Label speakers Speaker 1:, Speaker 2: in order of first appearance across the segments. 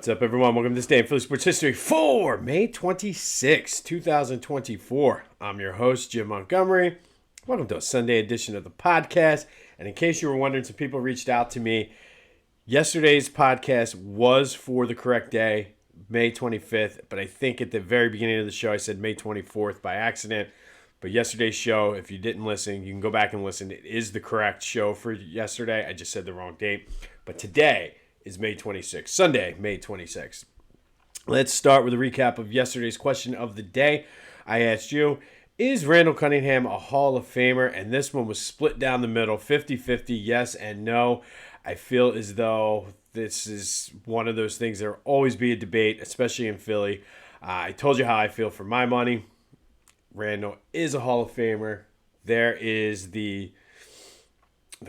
Speaker 1: What's up, everyone? Welcome to this day in Philly sports history for May 26, 2024. I'm your host, Jim Montgomery. Welcome to a Sunday edition of the podcast. And in case you were wondering, some people reached out to me. Yesterday's podcast was for the correct day, May 25th, but I think at the very beginning of the show I said May 24th by accident. But yesterday's show, if you didn't listen, you can go back and listen. It is the correct show for yesterday. I just said the wrong date. But today is May 26th, Sunday, May 26th. Let's start with a recap of yesterday's question of the day. I asked you, is Randall Cunningham a Hall of Famer? And this one was split down the middle, 50-50, yes and no. I feel as though this is one of those things that will always be a debate, especially in Philly. I told you how I feel for my money. Randall is a Hall of Famer. There is the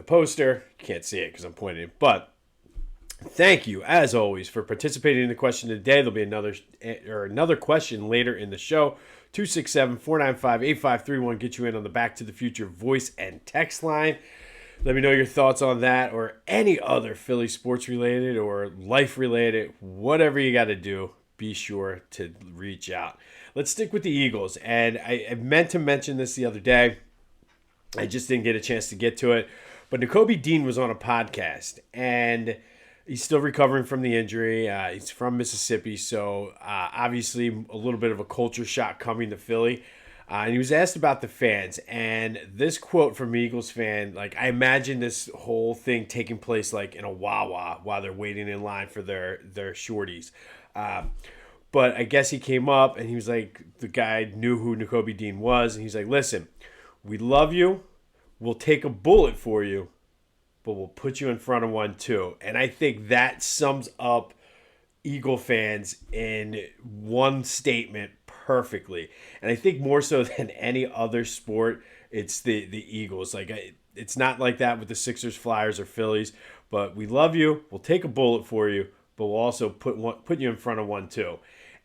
Speaker 1: poster. You can't see it because I'm pointing it, but thank you, as always, for participating in the question of the day. There'll be another question later in the show. 267-495-8531. Get you in on the Back to the Future voice and text line. Let me know your thoughts on that or any other Philly sports related or life related. Whatever you got to do, be sure to reach out. Let's stick with the Eagles. And I meant to mention this the other day. I just didn't get a chance to get to it. But Nakobe Dean was on a podcast, and he's still recovering from the injury. He's from Mississippi, so obviously a little bit of a culture shock coming to Philly. And he was asked about the fans, and this quote from an Eagles fan, like, I imagine this whole thing taking place like in a Wawa while they're waiting in line for their shorties. But I guess he came up, and he was like, the guy knew who Nakobe Dean was, and he's like, listen, we love you. We'll take a bullet for you, but we'll put you in front of one too. And I think that sums up Eagle fans in one statement perfectly. And I think more so than any other sport, it's the Eagles. Like, it's not like that with the Sixers, Flyers, or Phillies. But we love you. We'll take a bullet for you, but we'll also put you in front of one too.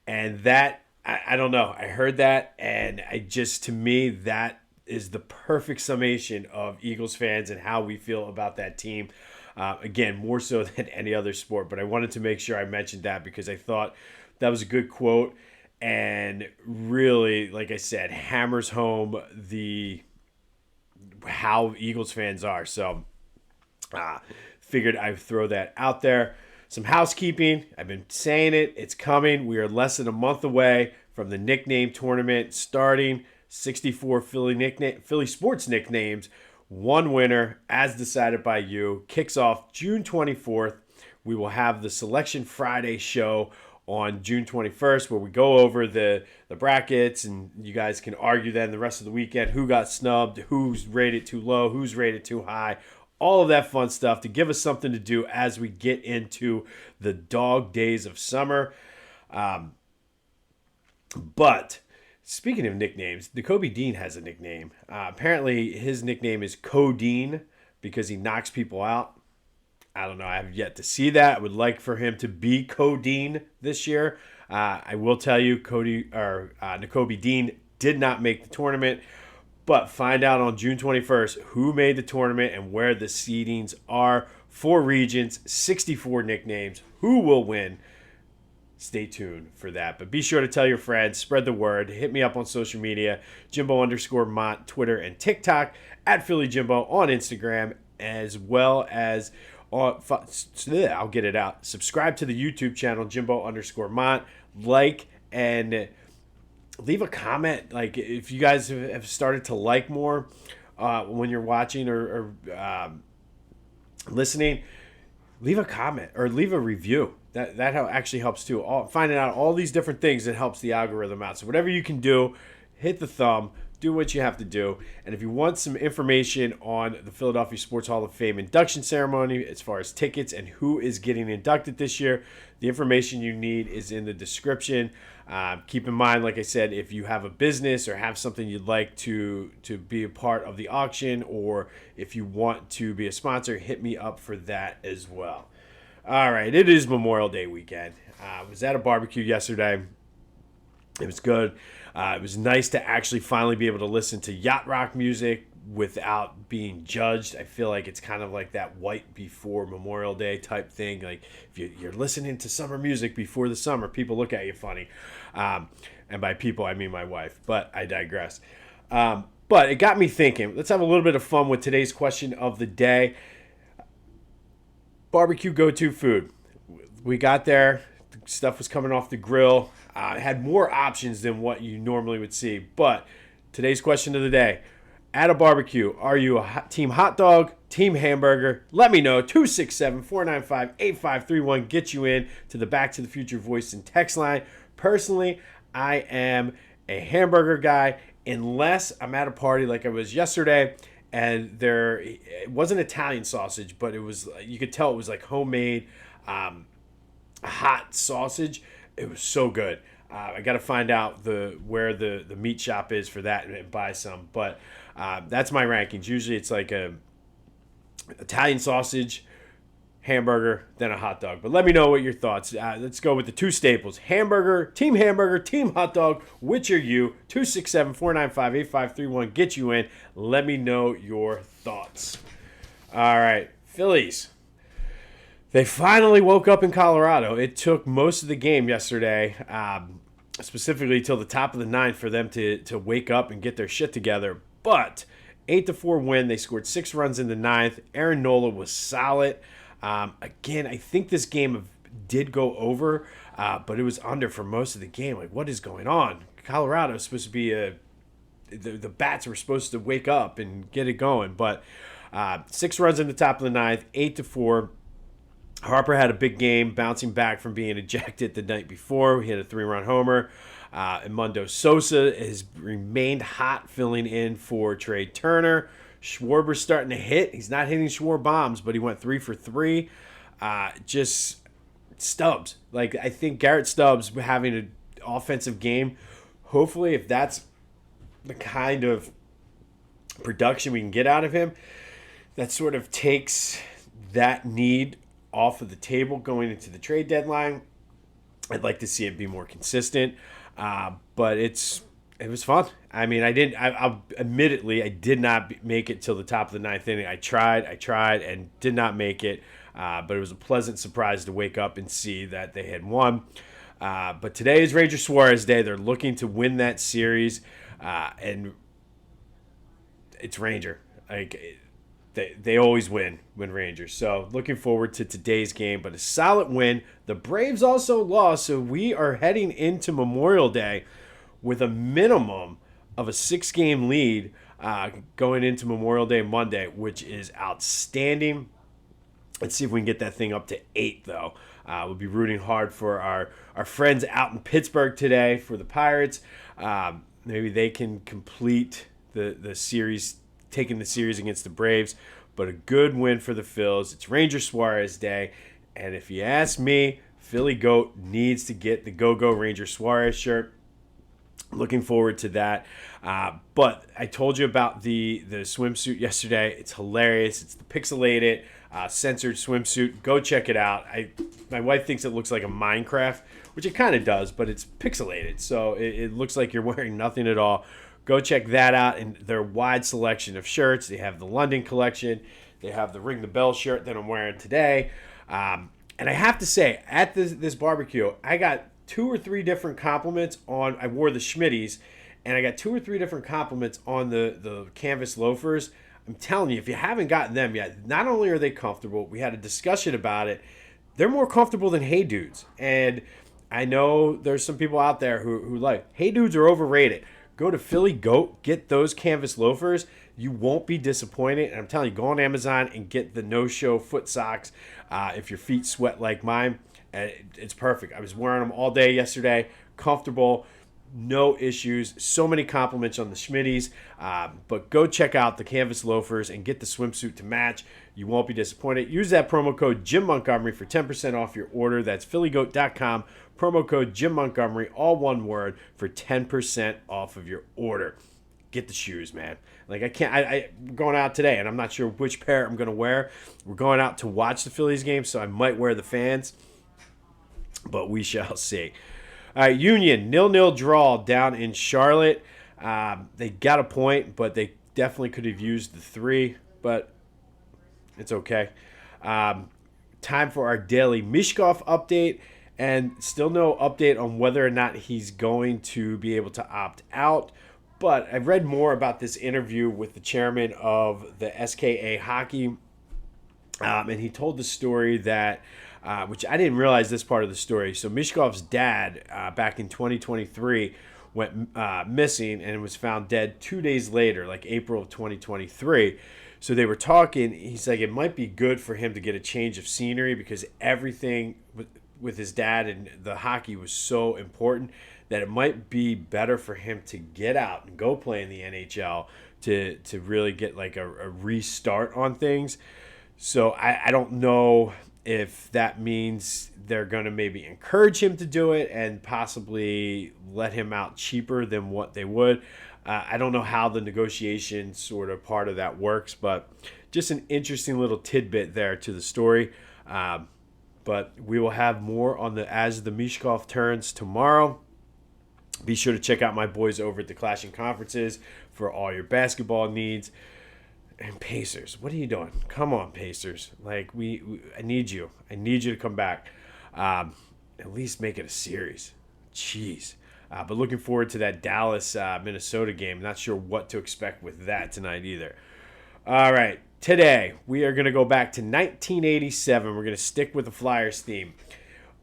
Speaker 1: And that, I don't know. I heard that, and to me, that is the perfect summation of Eagles fans and how we feel about that team. Again, more so than any other sport, but I wanted to make sure I mentioned that because I thought that was a good quote and really, like I said, hammers home how Eagles fans are. So figured I'd throw that out there. Some housekeeping. I've been saying it. It's coming. We are less than a month away from the nickname tournament starting. 64 Philly sports nicknames. One winner, as decided by you. Kicks off June 24th. We will have the Selection Friday show on June 21st where we go over the brackets, and you guys can argue then the rest of the weekend who got snubbed, who's rated too low, who's rated too high. All of that fun stuff to give us something to do as we get into the dog days of summer. But speaking of nicknames, Nakobe Dean has a nickname. Apparently, his nickname is Codeine because he knocks people out. I don't know. I have yet to see that. I would like for him to be Codeine this year. I will tell you, Nakobe Dean did not make the tournament. But find out on June 21st who made the tournament and where the seedings are. 4 regions, 64 nicknames. Who will win? Stay tuned for that. But be sure to tell your friends, spread the word. Hit me up on social media, Jimbo_Mont, Twitter and TikTok, at Philly Jimbo on Instagram, as well as I'll get it out. Subscribe to the YouTube channel, Jimbo_Mont. Like and leave a comment. Like, if you guys have started to like more when you're watching or listening, leave a comment or leave a review. That actually helps too. Finding out all these different things that helps the algorithm out. So whatever you can do, hit the thumb, do what you have to do. And if you want some information on the Philadelphia Sports Hall of Fame induction ceremony, as far as tickets and who is getting inducted this year, the information you need is in the description. Keep in mind, like I said, if you have a business or have something you'd like to be a part of the auction, or if you want to be a sponsor, hit me up for that as well. All right, it is Memorial Day weekend. I was at a barbecue yesterday. It was good. It was nice to actually finally be able to listen to yacht rock music without being judged. I feel like it's kind of like that white before Memorial Day type thing. Like if you're listening to summer music before the summer, people look at you funny. And by people, I mean my wife, but I digress. But it got me thinking. Let's have a little bit of fun with today's question of the day. Barbecue go-to food. We got there. The stuff was coming off the grill. It had more options than what you normally would see. But today's question of the day. At a barbecue, are you a team hot dog, team hamburger? Let me know. 267-495-8531. Get you in to the Back to the Future voice and text line. Personally, I am a hamburger guy unless I'm at a party like I was yesterday and it wasn't Italian sausage, but it was, you could tell it was like homemade hot sausage. It was so good. I got to find out where the meat shop is for that and buy some. But that's my rankings. Usually it's like a Italian sausage, hamburger, then a hot dog. But let me know what your thoughts. Let's go with the two staples. Hamburger, team hot dog. Which are you? 267-495-8531. Get you in. Let me know your thoughts. All right. Phillies. They finally woke up in Colorado. It took most of the game yesterday, specifically till the top of the ninth, for them to wake up and get their shit together. But 8-4 win. They scored 6 runs in the ninth. Aaron Nola was solid. Again, I think this game did go over, but it was under for most of the game. Like, what is going on? Colorado is supposed to be the bats were supposed to wake up and get it going. But 6 runs in the top of the ninth, 8-4. Harper had a big game, bouncing back from being ejected the night before. He hit a 3-run homer. Edmundo Sosa has remained hot, filling in for Trey Turner. Schwarber's starting to hit. He's not hitting Schwarber bombs, but he went 3 for 3. Just Stubbs. Like, I think Garrett Stubbs having an offensive game. Hopefully, if that's the kind of production we can get out of him, that sort of takes that need off of the table going into the trade deadline. I'd like to see it be more consistent, but it was fun. I mean, I'll admittedly, I did not make it till the top of the ninth inning. I tried, and did not make it, but it was a pleasant surprise to wake up and see that they had won. But today is Ranger Suarez Day. They're looking to win that series, and it's Ranger. Like, They always win when Rangers. So looking forward to today's game, but a solid win. The Braves also lost, so we are heading into Memorial Day with a minimum of a 6-game lead going into Memorial Day Monday, which is outstanding. Let's see if we can get that thing up to 8, though. We'll be rooting hard for our friends out in Pittsburgh today for the Pirates. Maybe they can complete the series, taking the series against the Braves, but a good win for the Phils. It's Ranger Suarez Day, and if you ask me, Philly Goat needs to get the Go-Go Ranger Suarez shirt. Looking forward to that. But I told you about the swimsuit yesterday. It's hilarious. It's the pixelated, censored swimsuit. Go check it out. My wife thinks it looks like a Minecraft, which it kind of does, but it's pixelated, so it looks like you're wearing nothing at all. Go check that out in their wide selection of shirts. They have the London collection. They have the Ring the Bell shirt that I'm wearing today. And I have to say, at this barbecue, I got 2 or 3 different compliments on, I wore the Schmitties, and I got 2 or 3 different compliments on the canvas loafers. I'm telling you, if you haven't gotten them yet, not only are they comfortable, we had a discussion about it, they're more comfortable than Hey Dudes. And I know there's some people out there who like, Hey Dudes are overrated. Go to Philly Goat, get those canvas loafers. You won't be disappointed. And I'm telling you, go on Amazon and get the no-show foot socks if your feet sweat like mine. It's perfect. I was wearing them all day yesterday. Comfortable, no issues. So many compliments on the Schmitties. But go check out the canvas loafers and get the swimsuit to match. You won't be disappointed. Use that promo code Jim Montgomery for 10% off your order. That's phillygoat.com. Promo code Jim Montgomery, all one word, for 10% off of your order. Get the shoes, man. Like, I'm going out today, and I'm not sure which pair I'm going to wear. We're going out to watch the Phillies game, so I might wear the fans, but we shall see. All right, Union, 0-0 draw down in Charlotte. They got a point, but they definitely could have used the 3, but it's okay. Time for our daily Mishkov update, and still no update on whether or not he's going to be able to opt out. But I've read more about this interview with the chairman of the SKA Hockey, and he told the story that, which I didn't realize this part of the story. So Mishkov's dad, back in 2023, went missing and was found dead 2 days later, like April of 2023. So they were talking. He's like, it might be good for him to get a change of scenery because everything with his dad and the hockey was so important that it might be better for him to get out and go play in the NHL to really get like a restart on things. So I don't know if that means they're going to maybe encourage him to do it and possibly let him out cheaper than what they would. I don't know how the negotiation sort of part of that works, but just an interesting little tidbit there to the story. But we will have more on the as the Mishkov turns tomorrow. Be sure to check out my boys over at the Clashing Conferences for all your basketball needs. And Pacers, what are you doing? Come on, Pacers. Like, I need you. I need you to come back. At least make it a series. Jeez. But looking forward to that Dallas-Minnesota game. Not sure what to expect with that tonight either. All right. Today, we are going to go back to 1987. We're going to stick with the Flyers theme.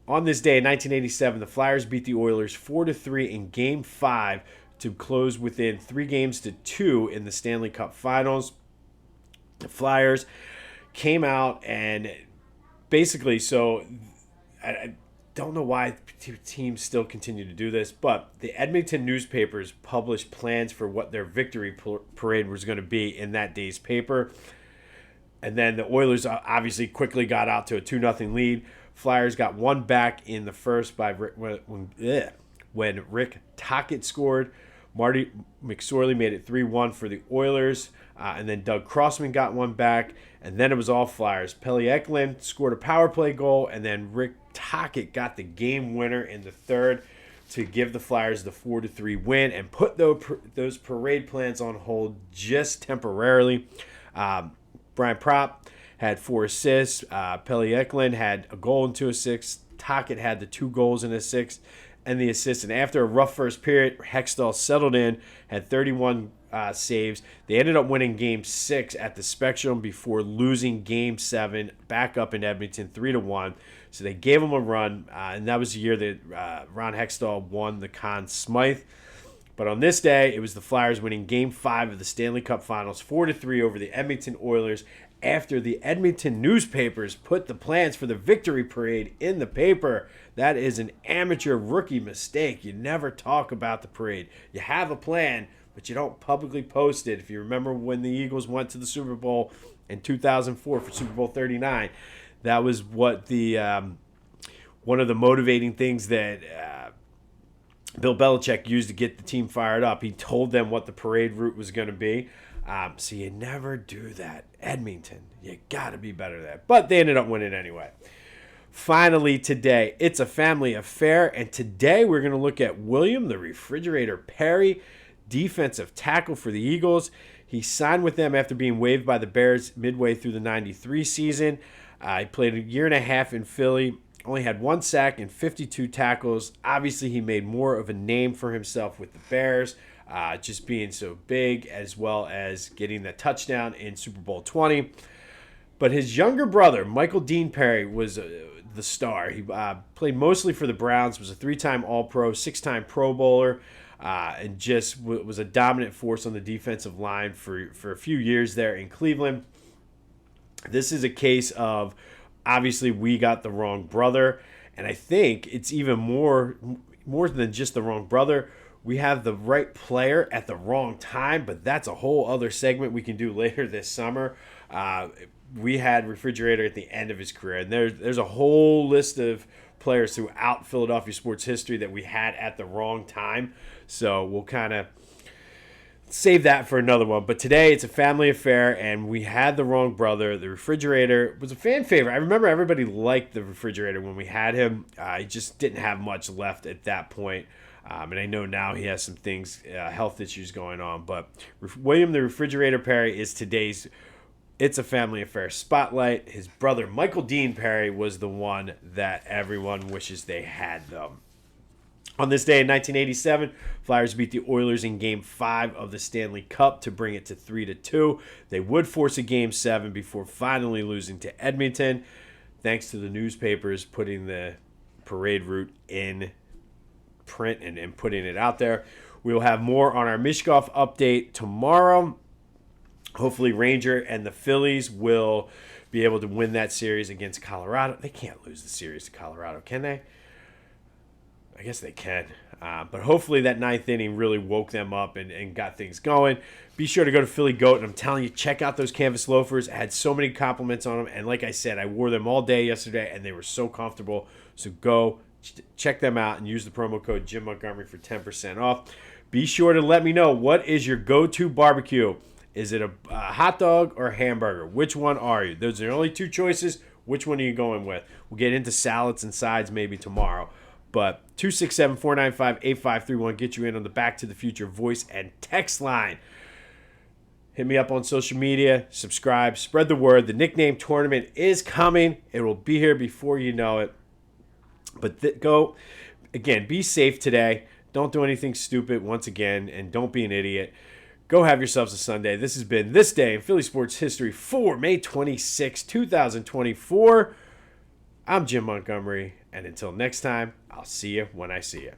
Speaker 1: On this day in 1987, the Flyers beat the Oilers 4-3 in Game 5 to close within 3-2 in the Stanley Cup Finals. The Flyers came out and basically, so I don't know why teams still continue to do this, but the Edmonton newspapers published plans for what their victory parade was going to be in that day's paper. And then the Oilers obviously quickly got out to a 2-0 lead. Flyers got one back in the first by when Rick Tocchet scored. Marty McSorley made it 3-1 for the Oilers. And then Doug Crossman got one back. And then it was all Flyers. Pelle Eklund scored a power play goal. And then Rick Tocchet got the game winner in the third to give the Flyers the 4-3 win and put those parade plans on hold just temporarily. Brian Propp had 4 assists. Pelle Eklund had a goal and 2 assists. Tocchet had the 2 goals and assists and the assist. And after a rough first period, Hextall settled in, had 31 saves. They ended up winning Game 6 at the Spectrum before losing Game 7 back up in Edmonton 3-1. So they gave them a run, and that was the year that Ron Hextall won the Conn Smythe. But on this day, it was the Flyers winning Game 5 of the Stanley Cup Finals 4-3 over the Edmonton Oilers after the Edmonton newspapers put the plans for the victory parade in the paper. That is an amateur rookie mistake. You never talk about the parade. You have a plan, but you don't publicly post it. If you remember when the Eagles went to the Super Bowl in 2004 for Super Bowl 39, that was what the one of the motivating things that Bill Belichick used to get the team fired up. He told them what the parade route was going to be. So you never do that. Edmonton, you got to be better at that. But they ended up winning anyway. Finally today, it's a family affair. And today we're going to look at William the Refrigerator Perry, defensive tackle for the Eagles. He signed with them after being waived by the Bears midway through the 93 season. He played a year and a half in Philly. Only had 1 sack and 52 tackles. Obviously, he made more of a name for himself with the Bears, just being so big, as well as getting the touchdown in Super Bowl 20. But his younger brother, Michael Dean Perry, was the star. He played mostly for the Browns, was a 3-time All-Pro, 6-time Pro Bowler, and just was a dominant force on the defensive line for a few years there in Cleveland. This is a case of, obviously, we got the wrong brother, and I think it's even more than just the wrong brother. We have the right player at the wrong time, but that's a whole other segment we can do later this summer. We had Refrigerator at the end of his career, and there's a whole list of players throughout Philadelphia sports history that we had at the wrong time, so we'll kind of save that for another one. But today it's a family affair, and we had the wrong brother. The Refrigerator was a fan favorite. I remember everybody liked the Refrigerator when we had him. He just didn't have much left at that point. And I know now he has some things, health issues going on. But William the Refrigerator Perry is today's It's a Family Affair spotlight. His brother, Michael Dean Perry, was the one that everyone wishes they had, though. On this day in 1987, Flyers beat the Oilers in Game 5 of the Stanley Cup to bring it to 3-2. They would force a Game 7 before finally losing to Edmonton, thanks to the newspapers putting the parade route in print and putting it out there. We will have more on our Mishkov update tomorrow. Hopefully Ranger and the Phillies will be able to win that series against Colorado. They can't lose the series to Colorado, can they? I guess they can. But hopefully that ninth inning really woke them up and got things going. Be sure to go to Philly Goat. And I'm telling you, check out those canvas loafers. I had so many compliments on them. And like I said, I wore them all day yesterday, and they were so comfortable. So go check them out and use the promo code Jim Montgomery for 10% off. Be sure to let me know, what is your go-to barbecue? Is it a hot dog or a hamburger? Which one are you? Those are the only two choices. Which one are you going with? We'll get into salads and sides maybe tomorrow. But 267-495-8531 get you in on the Back to the Future voice and text line. Hit me up on social media. Subscribe. Spread the word. The nickname tournament is coming. It will be here before you know it. But go, again, be safe today. Don't do anything stupid once again, and don't be an idiot. Go have yourselves a Sunday. This has been This Day in Philly Sports History for May 26, 2024. I'm Jim Montgomery, and until next time, I'll see you when I see you.